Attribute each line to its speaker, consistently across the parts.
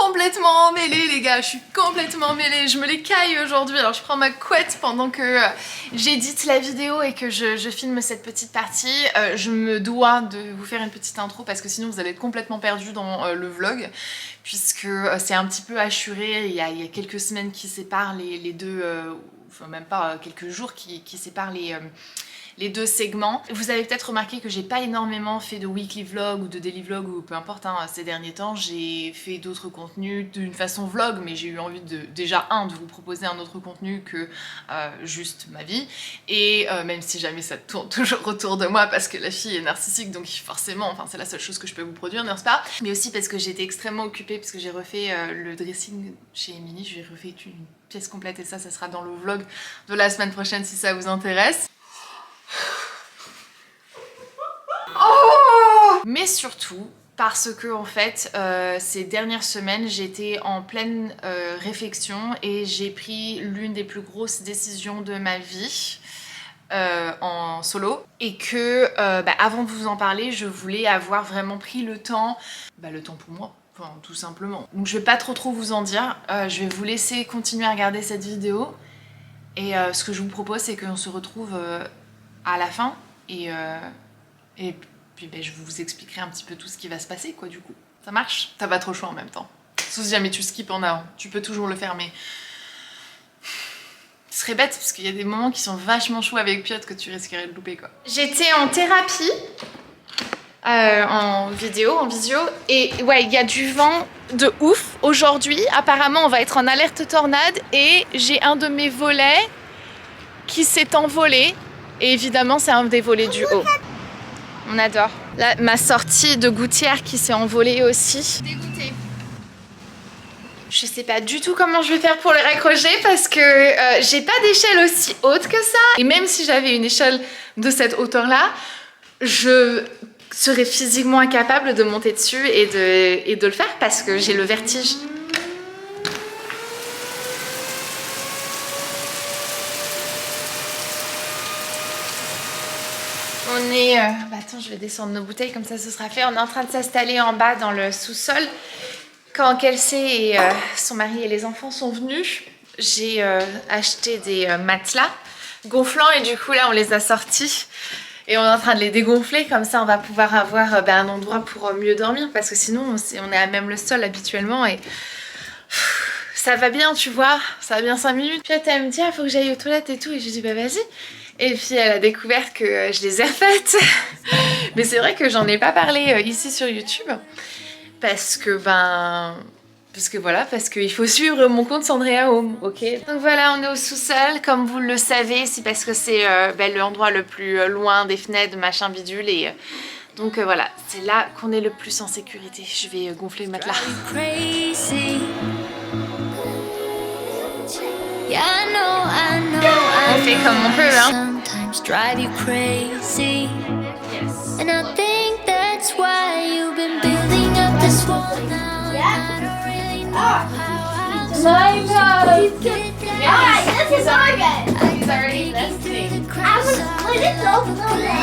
Speaker 1: complètement emmêlée les gars, je suis complètement emmêlée, je me les caille aujourd'hui. Alors je prends ma couette pendant que j'édite la vidéo et que je filme cette petite partie. Je me dois de vous faire une petite intro parce que sinon vous allez être complètement perdu dans le vlog, puisque c'est un petit peu assuré. Il y a quelques semaines qui séparent les deux, enfin même pas quelques jours qui séparent les deux segments. Vous avez peut-être remarqué que j'ai pas énormément fait de weekly vlog ou de daily vlog ou peu importe hein, ces derniers temps. J'ai fait d'autres contenus d'une façon vlog, mais j'ai eu envie de de vous proposer un autre contenu que juste ma vie. Et même si jamais ça tourne toujours autour de moi parce que la fille est narcissique, donc forcément, enfin c'est la seule chose que je peux vous produire, n'est-ce pas? Mais aussi parce que j'étais extrêmement occupée parce que j'ai refait le dressing chez Emily, j'ai refait une pièce complète et ça sera dans le vlog de la semaine prochaine si ça vous intéresse. Oh, mais surtout parce que en fait ces dernières semaines j'étais en pleine réflexion et j'ai pris l'une des plus grosses décisions de ma vie en solo et que avant de vous en parler je voulais avoir vraiment pris le temps pour moi. Enfin, tout simplement. Donc je vais pas trop vous en dire, je vais vous laisser continuer à regarder cette vidéo et ce que je vous propose c'est qu'on se retrouve à la fin et puis je vous expliquerai un petit peu tout ce qui va se passer quoi du coup. Ça marche? T'as pas trop le choix en même temps. Sauf si jamais tu skips en avant, tu peux toujours le faire mais... Ce serait bête parce qu'il y a des moments qui sont vachement chauds avec Piotr que tu risquerais de louper quoi. J'étais en thérapie, en visio et ouais il y a du vent de ouf aujourd'hui. Apparemment on va être en alerte tornade et j'ai un de mes volets qui s'est envolé. Et évidemment, c'est un des volets du haut. On adore. Là, ma sortie de gouttière qui s'est envolée aussi. Dégoûtée. Je sais pas du tout comment je vais faire pour le raccrocher parce que j'ai pas d'échelle aussi haute que ça. Et même si j'avais une échelle de cette hauteur-là, je serais physiquement incapable de monter dessus et de le faire parce que j'ai le vertige. On est... attends, je vais descendre nos bouteilles, comme ça ce sera fait. On est en train de s'installer en bas dans le sous-sol. Quand Kelsey et son mari et les enfants sont venus, j'ai acheté des matelas gonflants et du coup là on les a sortis. Et on est en train de les dégonfler, comme ça on va pouvoir avoir un endroit pour mieux dormir. Parce que sinon on est à même le sol habituellement et... Ça va bien, tu vois, ça va bien 5 minutes. Puis elle me dit, ah, faut que j'aille aux toilettes et tout. Et je dis, bah vas-y. Et puis elle a découvert que je les ai refaites. Mais c'est vrai que j'en ai pas parlé ici sur YouTube. Parce qu'il faut suivre mon compte Sandrea Home, ok? Donc voilà, on est au sous-sol, comme vous le savez, c'est parce que c'est l'endroit le plus loin des fenêtres, machin bidule. Et donc voilà, c'est là qu'on est le plus en sécurité. Je vais gonfler le matelas. On fait comme on peut, hein. My God! Alright, this is Morgan! He's already nesting. I was put it over there.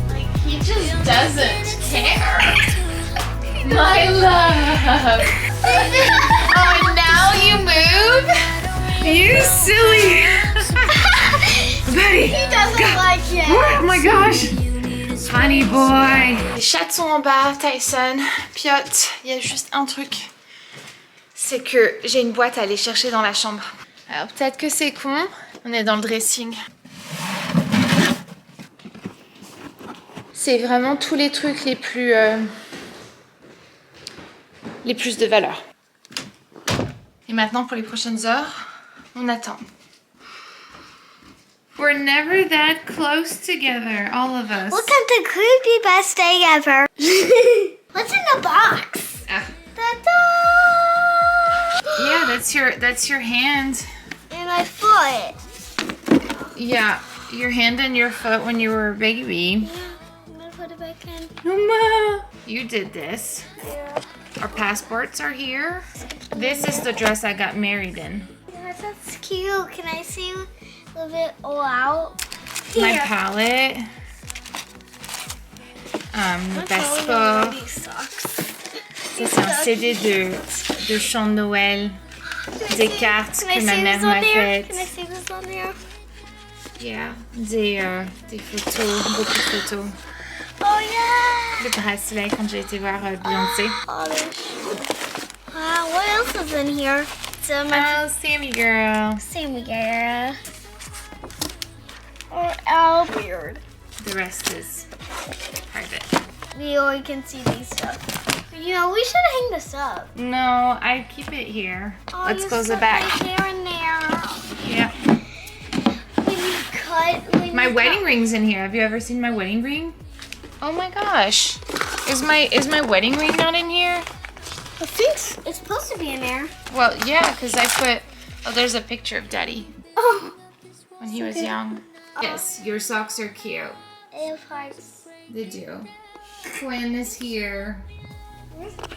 Speaker 1: Like, he just doesn't care. My love! Oh, now you move? You silly! Buddy! He doesn't like it! Oh my gosh! Funny boy! Les chats sont en bas, Tyson, Piotr, il y a juste un truc. C'est que j'ai une boîte à aller chercher dans la chambre. Alors peut-être que c'est con, on est dans le dressing. C'est vraiment tous les trucs les plus de valeur. Et maintenant pour les prochaines heures, on attend. We're never that close together, all of us.
Speaker 2: Look at the creepy day ever. What's in the box? Ta-da!
Speaker 1: Yeah, that's your hand.
Speaker 2: And my foot.
Speaker 1: Yeah, your hand and your foot when you were a baby.
Speaker 2: I'm gonna put it back in.
Speaker 1: Mama, you did this.
Speaker 2: Yeah.
Speaker 1: Our passports are here. This is the dress I got married in.
Speaker 2: Yeah, that's cute. Can I see a little bit all out?
Speaker 1: My
Speaker 2: Here.
Speaker 1: palette.
Speaker 2: Passeport.
Speaker 1: Ça, c'est un CD de chant de Noël. Des cartes que ma mère m'a faites.
Speaker 2: Can I see this on there?
Speaker 1: Yeah. Des photos, beaucoup de photos.
Speaker 2: Oh yeah!
Speaker 1: Le bracelet quand j'ai été voir Beyoncé.
Speaker 2: Oh, wow, what else is in here? So my
Speaker 1: Oh, Sammy girl.
Speaker 2: Sammy girl. Oh, weird.
Speaker 1: The rest is private.
Speaker 2: We only can see these stuff. You know, we should hang this up.
Speaker 1: No, I keep it here.
Speaker 2: Oh,
Speaker 1: Let's
Speaker 2: you
Speaker 1: close the
Speaker 2: stuck
Speaker 1: back.
Speaker 2: right there and there.
Speaker 1: Yeah. My wedding ring's in here. Have you ever seen my wedding ring? Oh my gosh. Is my wedding ring not in here?
Speaker 2: I think it's supposed to be in there.
Speaker 1: Well, yeah, because I put... Oh, there's a picture of Daddy
Speaker 2: Oh,
Speaker 1: when he was young. Yes, your socks are cute.
Speaker 2: they have hearts.
Speaker 1: They do. Quinn is here.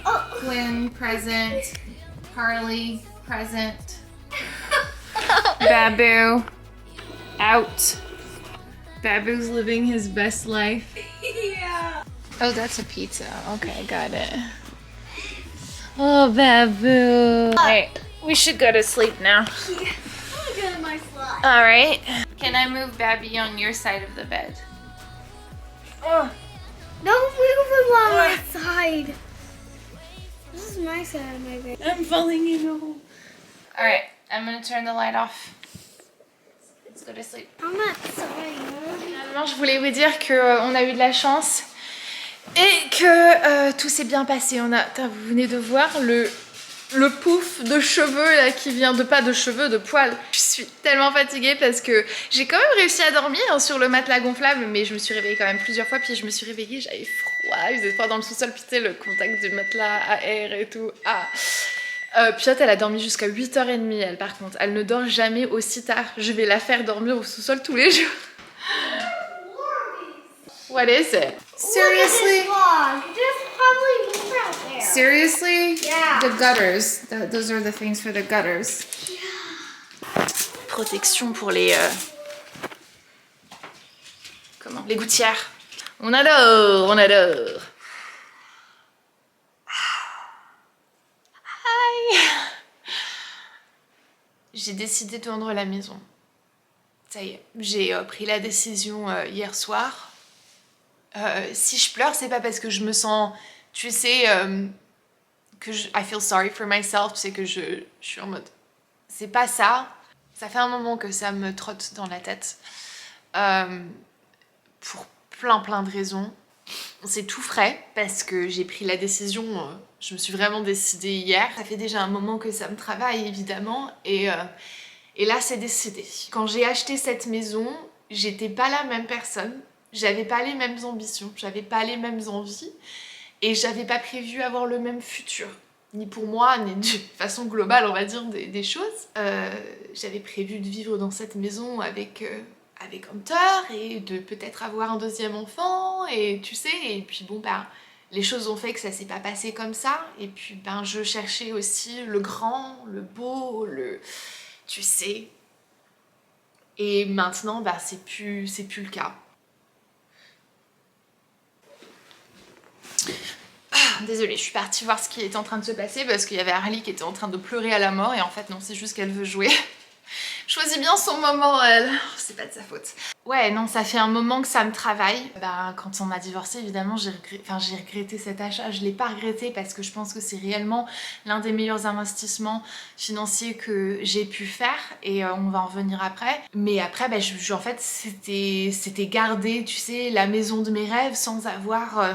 Speaker 2: Oh.
Speaker 1: Quinn, present. Harley, present. Babu, out. Babu's living his best life.
Speaker 2: Yeah.
Speaker 1: Oh, that's a pizza. Okay, got it. Oh, Babu. Alright, we should go to sleep now.
Speaker 2: I'm gonna go to my slide.
Speaker 1: Alright. Can I move Babby on your side of the bed? Oh.
Speaker 2: Don't move him on my side. This is my side of my bed.
Speaker 1: I'm falling in hole. Alright, I'm gonna turn the light off. Let's go to sleep.
Speaker 2: I'm not sorry.
Speaker 1: Finalement, je voulais vous dire qu'on a eu de la chance et que tout s'est bien passé. Vous venez de voir le pouf de cheveux là qui vient pas de cheveux, de poils. Je suis tellement fatiguée parce que j'ai quand même réussi à dormir sur le matelas gonflable, mais je me suis réveillée quand même plusieurs fois. Puis je me suis réveillée, j'avais froid, il faisait froid dans le sous-sol, puis tu sais, le contact du matelas à air et tout. Piot, elle a dormi jusqu'à 8h30, elle, par contre. Elle ne dort jamais aussi tard. Je vais la faire dormir au sous-sol tous les jours. What is it? Seriously?
Speaker 2: There's probably more out there.
Speaker 1: Seriously?
Speaker 2: Yeah.
Speaker 1: The gutters. Those are the things for the gutters. Protection pour les... Comment? Les gouttières. On adore, on adore. Hi. J'ai décidé de vendre la maison. Ça y est, j'ai pris la décision hier soir. Si je pleure, c'est pas parce que je me sens, tu sais, I feel sorry for myself, tu sais que je suis en mode, c'est pas ça. Ça fait un moment que ça me trotte dans la tête, pour plein de raisons. C'est tout frais parce que j'ai pris la décision, je me suis vraiment décidée hier. Ça fait déjà un moment que ça me travaille évidemment et là c'est décidé. Quand j'ai acheté cette maison, j'étais pas la même personne. J'avais pas les mêmes ambitions, j'avais pas les mêmes envies et j'avais pas prévu avoir le même futur, ni pour moi, ni de façon globale, on va dire, des choses. J'avais prévu de vivre dans cette maison avec Hunter et de peut-être avoir un deuxième enfant et tu sais, et puis bon bah les choses ont fait que ça s'est pas passé comme ça et puis ben je cherchais aussi le grand, le beau, tu sais, et maintenant bah c'est plus le cas. Désolée, je suis partie voir ce qui était en train de se passer parce qu'il y avait Harley qui était en train de pleurer à la mort et en fait non, c'est juste qu'elle veut jouer. Choisis bien son moment, elle. C'est pas de sa faute. Ouais, non, ça fait un moment que ça me travaille. Bah, quand on a divorcé, évidemment, j'ai regretté cet achat. Je l'ai pas regretté parce que je pense que c'est réellement l'un des meilleurs investissements financiers que j'ai pu faire et on va en revenir après. Mais après, bah, en fait, c'était garder, tu sais, la maison de mes rêves sans avoir...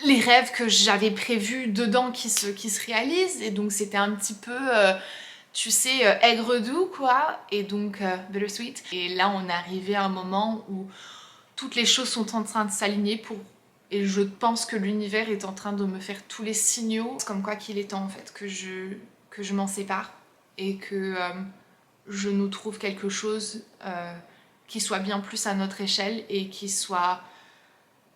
Speaker 1: les rêves que j'avais prévus dedans qui se réalisent et donc c'était un petit peu tu sais aigre doux quoi et donc bittersweet et là on est arrivé à un moment où toutes les choses sont en train de s'aligner et je pense que l'univers est en train de me faire tous les signaux comme quoi qu'il est temps en fait que je m'en sépare et que je nous trouve quelque chose qui soit bien plus à notre échelle et qui soit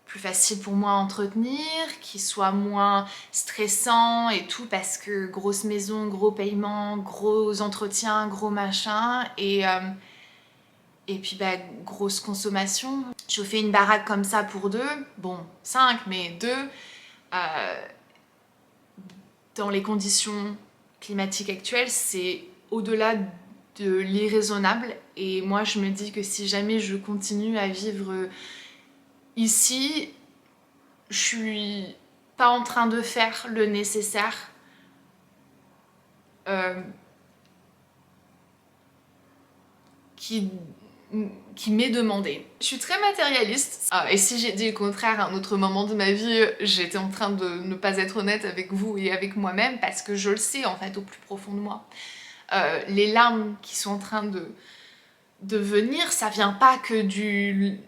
Speaker 1: plus facile pour moi à entretenir, qui soit moins stressant et tout parce que grosse maison, gros paiement, gros entretien, gros machin et Et puis bah, grosse consommation. Chauffer une baraque comme ça pour 2, bon 5 mais 2, dans les conditions climatiques actuelles, c'est au-delà de l'irraisonnable. Et moi je me dis que si jamais je continue à vivre ici, je suis pas en train de faire le nécessaire qui m'est demandé. Je suis très matérialiste et si j'ai dit le contraire à un autre moment de ma vie, j'étais en train de ne pas être honnête avec vous et avec moi-même parce que je le sais en fait au plus profond de moi. Les larmes qui sont en train de venir, ça vient pas que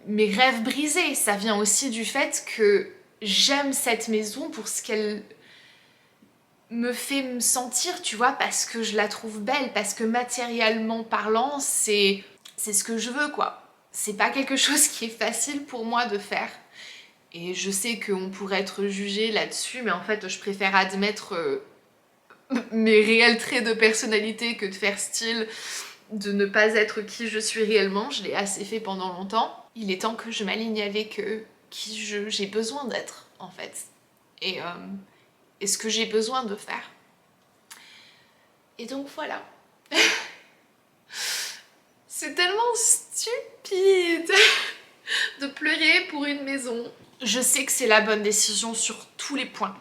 Speaker 1: mes rêves brisés, ça vient aussi du fait que j'aime cette maison pour ce qu'elle me fait me sentir, tu vois, parce que je la trouve belle, parce que matériellement parlant, c'est ce que je veux, quoi. C'est pas quelque chose qui est facile pour moi de faire. Et je sais qu'on pourrait être jugé là-dessus, mais en fait, je préfère admettre mes réels traits de personnalité que de faire style de ne pas être qui je suis réellement. Je l'ai assez fait pendant longtemps. Il est temps que je m'aligne avec qui j'ai besoin d'être, en fait. Et ce que j'ai besoin de faire. Et donc voilà. C'est tellement stupide de pleurer pour une maison. Je sais que c'est la bonne décision sur tous les points.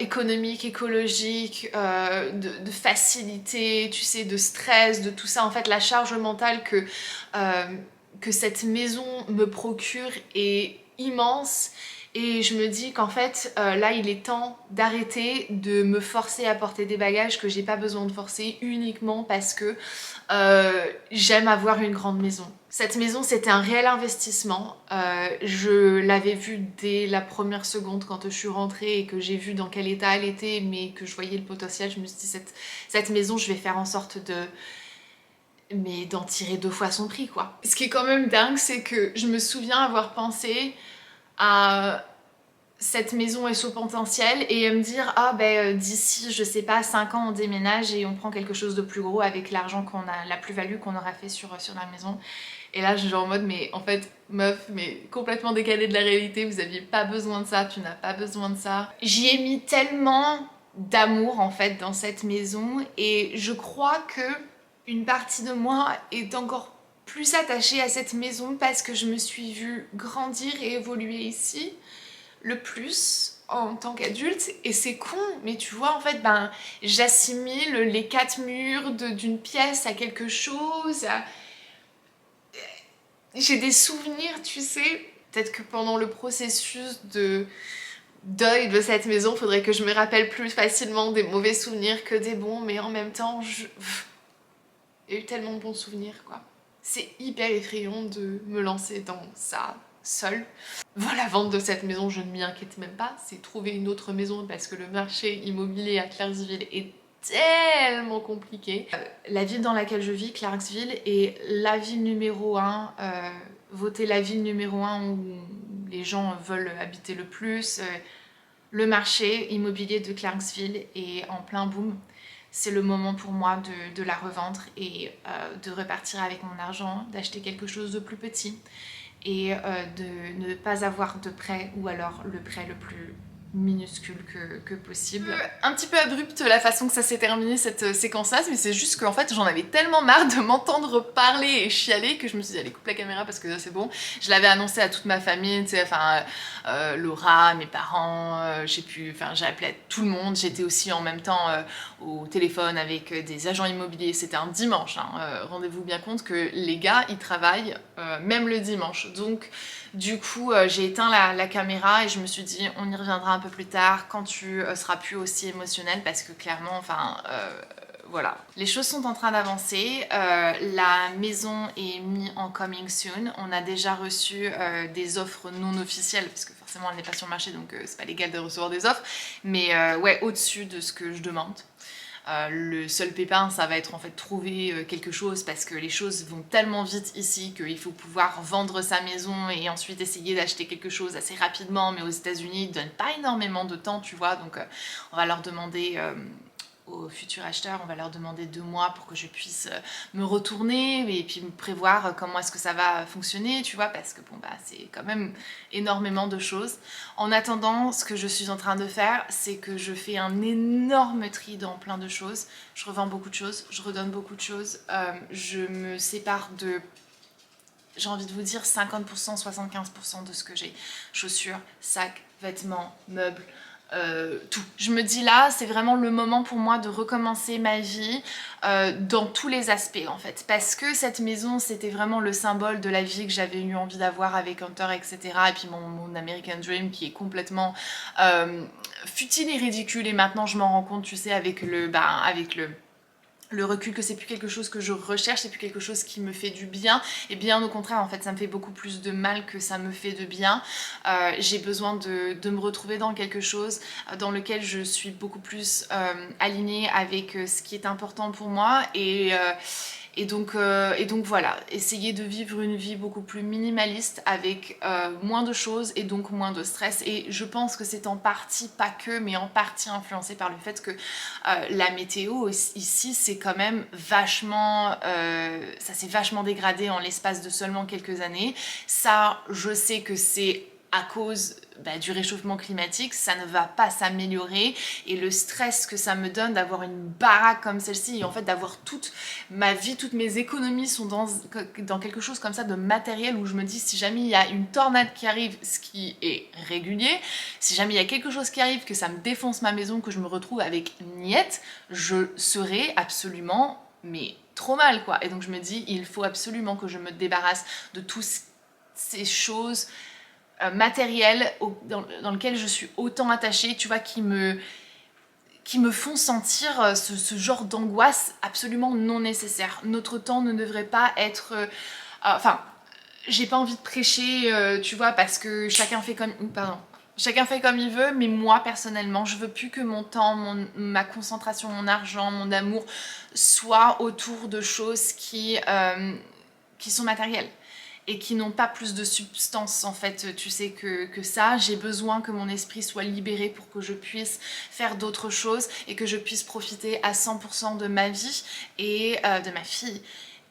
Speaker 1: Économique, écologique, de facilité, tu sais, de stress, de tout ça. En fait, la charge mentale que cette maison me procure est immense. Et je me dis qu'en fait, là, il est temps d'arrêter de me forcer à porter des bagages que j'ai pas besoin de forcer uniquement parce que j'aime avoir une grande maison. Cette maison, c'était un réel investissement. Je l'avais vue dès la première seconde quand je suis rentrée et que j'ai vu dans quel état elle était, mais que je voyais le potentiel. Je me suis dit, cette maison, je vais faire en sorte d'en tirer 2 fois son prix, quoi. Ce qui est quand même dingue, c'est que je me souviens avoir pensé à cette maison et son potentiel et me dire ah ben d'ici je sais pas 5 ans on déménage et on prend quelque chose de plus gros avec l'argent qu'on a, la plus-value qu'on aura fait sur la maison. Et là je suis en mode mais en fait meuf mais complètement décalée de la réalité, vous aviez pas besoin de ça, tu n'as pas besoin de ça. J'y ai mis tellement d'amour en fait dans cette maison et je crois que une partie de moi est encore plus attachée à cette maison parce que je me suis vue grandir et évoluer ici le plus en tant qu'adulte et c'est con mais tu vois en fait ben j'assimile les 4 murs d'une pièce à quelque chose j'ai des souvenirs tu sais peut-être que pendant le processus de deuil de cette maison faudrait que je me rappelle plus facilement des mauvais souvenirs que des bons mais en même temps il y a eu tellement de bons souvenirs quoi. C'est hyper effrayant de me lancer dans ça seule. Voilà, la vente de cette maison, je ne m'y inquiète même pas. C'est trouver une autre maison parce que le marché immobilier à Clarksville est tellement compliqué. La ville dans laquelle je vis, Clarksville, est la ville numéro 1, votée la ville numéro 1 où les gens veulent habiter le plus. Le marché immobilier de Clarksville est en plein boom. C'est le moment pour moi de la revendre et de repartir avec mon argent, d'acheter quelque chose de plus petit et de ne pas avoir de prêt ou alors le prêt le plus minuscule que possible. Un petit peu abrupte la façon que ça s'est terminé cette séquence-là, mais c'est juste qu'en fait j'en avais tellement marre de m'entendre parler et chialer que je me suis dit allez coupe la caméra parce que c'est bon. Je l'avais annoncé à toute ma famille, tu sais, enfin Laura, mes parents, je sais plus, enfin j'ai appelé à tout le monde, j'étais aussi en même temps au téléphone avec des agents immobiliers, c'était un dimanche, hein. Rendez-vous bien compte que les gars ils travaillent même le dimanche, donc du coup j'ai éteint la caméra et je me suis dit on y reviendra un peu plus tard quand tu seras plus aussi émotionnel parce que clairement enfin voilà. Les choses sont en train d'avancer, la maison est mise en coming soon, on a déjà reçu des offres non officielles parce que forcément elle n'est pas sur le marché donc c'est pas légal de recevoir des offres, mais ouais au-dessus de ce que je demande. Le seul pépin ça va être en fait trouver quelque chose parce que les choses vont tellement vite ici qu'il faut pouvoir vendre sa maison et ensuite essayer d'acheter quelque chose assez rapidement, mais aux États-Unis ils donnent pas énormément de temps tu vois, donc on va leur demander aux futurs acheteurs, on va leur demander 2 mois pour que je puisse me retourner et puis me prévoir comment est-ce que ça va fonctionner, tu vois, parce que bon bah c'est quand même énormément de choses. En attendant, ce que je suis en train de faire, c'est que je fais un énorme tri dans plein de choses. Je revends beaucoup de choses, je redonne beaucoup de choses, je me sépare de, j'ai envie de vous dire 50%, 75% de ce que j'ai. Chaussures, sacs, vêtements, meubles, tout. Je me dis là, c'est vraiment le moment pour moi de recommencer ma vie dans tous les aspects en fait. Parce que cette maison, c'était vraiment le symbole de la vie que j'avais eu envie d'avoir avec Hunter, etc. Et puis mon American Dream qui est complètement futile et ridicule. Et maintenant, je m'en rends compte, tu sais, avec le recul que c'est plus quelque chose que je recherche, c'est plus quelque chose qui me fait du bien, et bien au contraire en fait ça me fait beaucoup plus de mal que ça me fait de bien. J'ai besoin de me retrouver dans quelque chose dans lequel je suis beaucoup plus alignée avec ce qui est important pour moi et donc voilà, essayer de vivre une vie beaucoup plus minimaliste avec moins de choses et donc moins de stress. Et je pense que c'est en partie, pas que, mais en partie influencé par le fait que la météo ici, c'est quand même vachement... ça s'est vachement dégradé en l'espace de seulement quelques années. Ça, je sais que c'est à cause du réchauffement climatique, ça ne va pas s'améliorer et le stress que ça me donne d'avoir une baraque comme celle-ci et en fait d'avoir toute ma vie, toutes mes économies sont dans quelque chose comme ça de matériel où je me dis si jamais il y a une tornade qui arrive, ce qui est régulier, si jamais il y a quelque chose qui arrive, que ça me défonce ma maison, que je me retrouve avec niette, je serai absolument mais trop mal quoi. Et donc je me dis il faut absolument que je me débarrasse de toutes ces choses matériel dans lequel je suis autant attachée, tu vois, qui me font sentir ce genre d'angoisse absolument non nécessaire. Notre temps ne devrait pas être... Enfin, j'ai pas envie de prêcher, tu vois, parce que chacun fait comme... Pardon. Chacun fait comme il veut, mais moi, personnellement, je veux plus que mon temps, ma concentration, mon argent, mon amour soit autour de choses qui sont matérielles et qui n'ont pas plus de substance en fait, tu sais, que ça. J'ai besoin que mon esprit soit libéré pour que je puisse faire d'autres choses et que je puisse profiter à 100% de ma vie et de ma fille.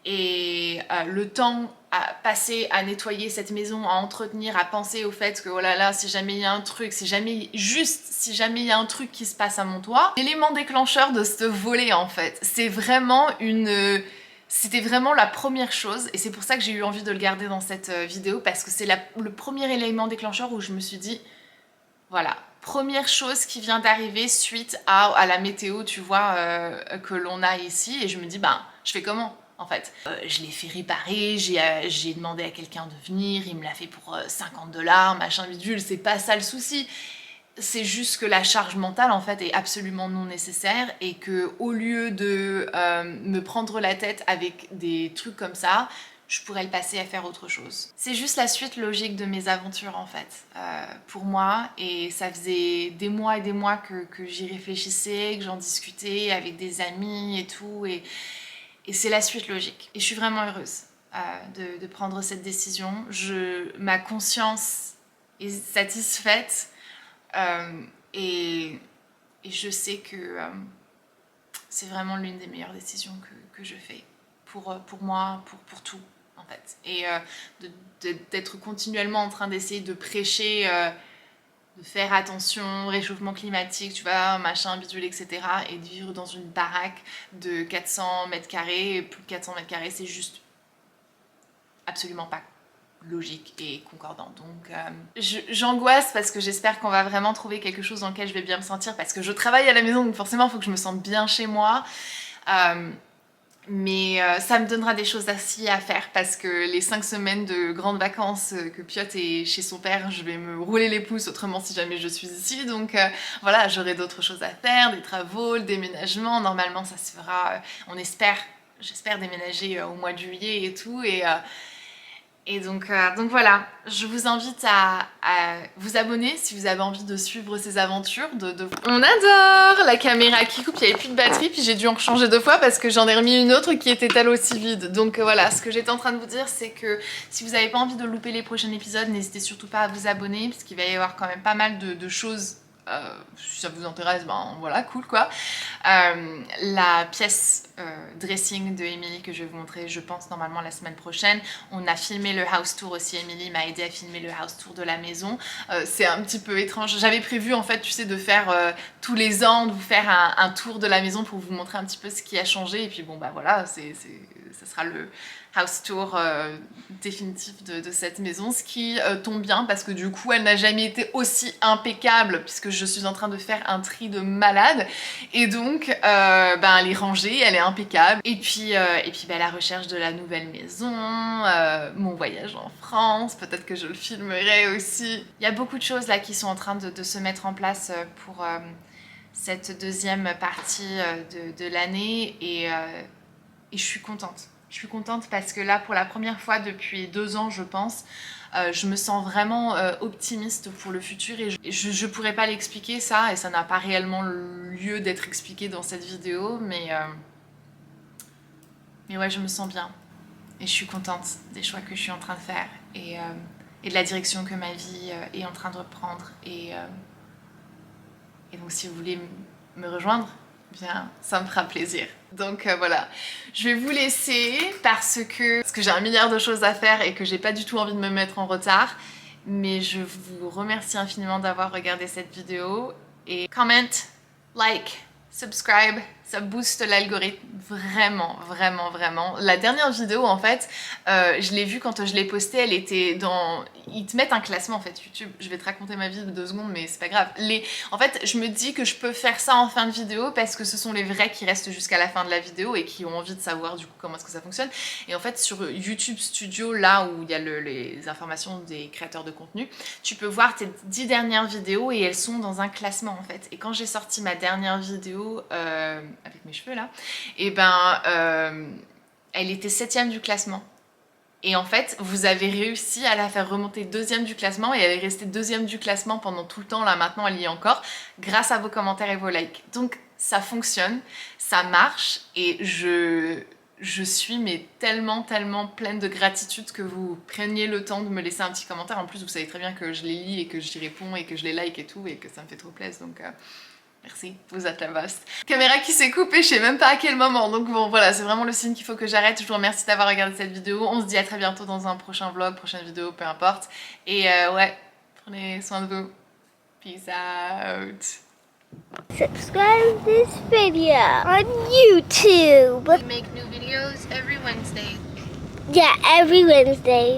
Speaker 1: Et le temps à passer à nettoyer cette maison, à entretenir, à penser au fait que oh là là, si jamais il y a un truc, si jamais il y a un truc qui se passe à mon toit, l'élément déclencheur de ce volet en fait, c'est vraiment c'était vraiment la première chose et c'est pour ça que j'ai eu envie de le garder dans cette vidéo parce que c'est le premier élément déclencheur où je me suis dit voilà, première chose qui vient d'arriver suite à la météo, tu vois, que l'on a ici et je me dis je fais comment en fait. Je l'ai fait réparer, j'ai demandé à quelqu'un de venir, il me l'a fait pour 50 $, machin bidule, c'est pas ça le souci. C'est juste que la charge mentale en fait est absolument non nécessaire et que au lieu de me prendre la tête avec des trucs comme ça, je pourrais le passer à faire autre chose. C'est juste la suite logique de mes aventures en fait, pour moi, et ça faisait des mois et des mois que j'y réfléchissais, que j'en discutais avec des amis et tout, et c'est la suite logique. Et je suis vraiment heureuse de prendre cette décision. Ma conscience est satisfaite. Et je sais que c'est vraiment l'une des meilleures décisions que je fais pour moi, pour tout en fait. Et d'être continuellement en train d'essayer de prêcher, de faire attention, réchauffement climatique, tu vois, machin, bidule, etc. Et de vivre dans une baraque de 400 mètres carrés, plus de 400 mètres carrés, c'est juste absolument pas logique et concordant. Donc j'angoisse parce que j'espère qu'on va vraiment trouver quelque chose dans lequel je vais bien me sentir parce que je travaille à la maison donc forcément il faut que je me sente bien chez moi. Mais ça me donnera des choses assis à faire parce que les 5 semaines de grandes vacances que Piotr est chez son père, je vais me rouler les pouces autrement si jamais je suis ici. Donc voilà, j'aurai d'autres choses à faire, des travaux, le déménagement. Normalement ça se fera, j'espère déménager au mois de juillet et tout. Et donc voilà, je vous invite à vous abonner si vous avez envie de suivre ces aventures. On adore la caméra qui coupe, il n'y avait plus de batterie, puis j'ai dû en changer 2 fois parce que j'en ai remis une autre qui était elle aussi vide. Donc voilà, ce que j'étais en train de vous dire, c'est que si vous n'avez pas envie de louper les prochains épisodes, n'hésitez surtout pas à vous abonner, parce qu'il va y avoir quand même pas mal de choses si ça vous intéresse, ben voilà, cool quoi. La pièce dressing de Emily que je vais vous montrer, je pense normalement la semaine prochaine. On a filmé le house tour aussi, Emily m'a aidé à filmer le house tour de la maison. C'est un petit peu étrange, j'avais prévu en fait, tu sais, de faire tous les ans, de vous faire un tour de la maison pour vous montrer un petit peu ce qui a changé, et puis bon bah voilà, ça sera le house tour définitif de cette maison, ce qui tombe bien parce que du coup elle n'a jamais été aussi impeccable puisque je suis en train de faire un tri de malade, et donc ben, elle est rangée, elle est impeccable, et puis ben, la recherche de la nouvelle maison, mon voyage en France, peut-être que je le filmerai aussi. Il y a beaucoup de choses là qui sont en train de se mettre en place pour cette deuxième partie de l'année, et je suis contente. Je suis contente parce que là, pour la première fois depuis 2 ans, je pense, je me sens vraiment optimiste pour le futur, et je pourrais pas l'expliquer ça, et ça n'a pas réellement lieu d'être expliqué dans cette vidéo, mais ouais, je me sens bien. Et je suis contente des choix que je suis en train de faire, et de la direction que ma vie est en train de reprendre. Et donc si vous voulez me rejoindre, bien, ça me fera plaisir. Donc voilà, je vais vous laisser parce que j'ai 1 milliard de choses à faire et que j'ai pas du tout envie de me mettre en retard. Mais je vous remercie infiniment d'avoir regardé cette vidéo. Et comment, like, subscribe, ça booste l'algorithme vraiment, vraiment, vraiment. La dernière vidéo, en fait, je l'ai vue quand je l'ai postée, elle était dans... Ils te mettent un classement, en fait, YouTube. Je vais te raconter ma vie de 2 secondes, mais c'est pas grave. En fait, je me dis que je peux faire ça en fin de vidéo parce que ce sont les vrais qui restent jusqu'à la fin de la vidéo et qui ont envie de savoir, du coup, comment est-ce que ça fonctionne. Et en fait, sur YouTube Studio, là où il y a les informations des créateurs de contenu, tu peux voir tes 10 dernières vidéos et elles sont dans un classement, en fait. Et quand j'ai sorti ma dernière vidéo... avec mes cheveux là, et ben elle était 7ème du classement, et en fait vous avez réussi à la faire remonter 2ème du classement, et elle est restée 2ème du classement pendant tout le temps, là maintenant elle y est encore, grâce à vos commentaires et vos likes. Donc ça fonctionne, ça marche, et je suis mais tellement pleine de gratitude que vous preniez le temps de me laisser un petit commentaire. En plus vous savez très bien que je les lis et que j'y réponds et que je les like et tout, et que ça me fait trop plaisir, donc merci, vous êtes la boss. Caméra qui s'est coupée, je sais même pas à quel moment, donc bon voilà, c'est vraiment le signe qu'il faut que j'arrête. Je vous remercie d'avoir regardé cette vidéo, on se dit à très bientôt dans un prochain vlog, prochaine vidéo, peu importe. Et ouais, prenez soin de vous. Peace out.
Speaker 2: Subscribe this video on YouTube.
Speaker 1: We make new videos every Wednesday.
Speaker 2: Yeah, every Wednesday.